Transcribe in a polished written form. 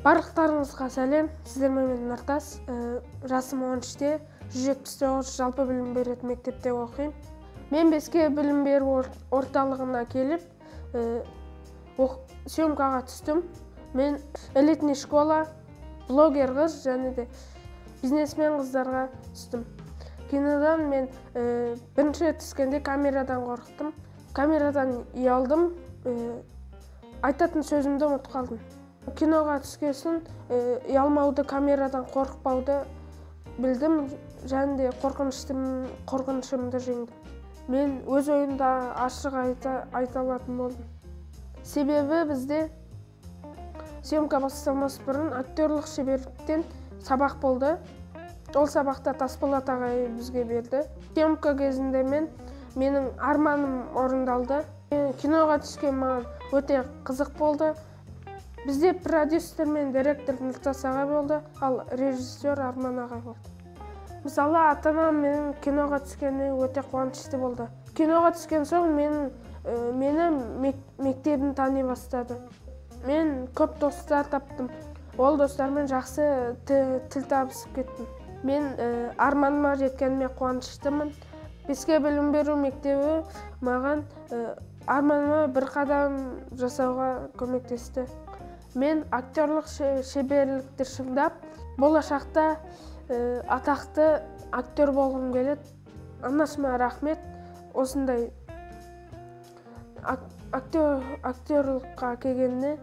Барлықтарыңызға сәлем, сіздермен мен Нұртас. Жасым 13-те, 179 жалпы білім беретін мектепте оқимын. Мен беске білім беру орталығына келіп, съемкаға түстім. Мен элитный школа, блогер қыз және де бизнесмен қыздарға түстім. Кинодан мен бірінші түскенде камерадан қорықтым. Камерадан ұялдым, айтатын сөзімді ұмытып қалдым. Киноға түскесін ұялмауды, камерадан қорықпауды білдім және де қорқынышымды жеңдім. Мен өз ойымда ашық айта алатын болдым. Себебі бізде съемка басталмас бұрын актерлік шеберліктен сабақ болды. Ол сабақта Тасболат ағай бізге берді. Съемка кезінде менің арманым орындалды. Киноға түскен маған өте қызық болды. Бізде продюсер мен директор Нұртас ағай болды, ал режиссер Арман ағай болды. Мысалы, ата-анам менің киноға түскеніне өте қуанышты болды. Киноға түскен соң мені мектебін тани бастады. Мен көп достар таптым. Ол достармен жақсы тіл табысып кеттім. Мен арманыма жеткеніме қуаныштымын. Беске білім беру мектебі маған арманыма бір қадам жасауға көмектесті. Мен актерлік шеберлікті шыңдап, болашақта атақты актер болғым келеді. Анашыма рахмет, осындай актерлікқа келгеніне.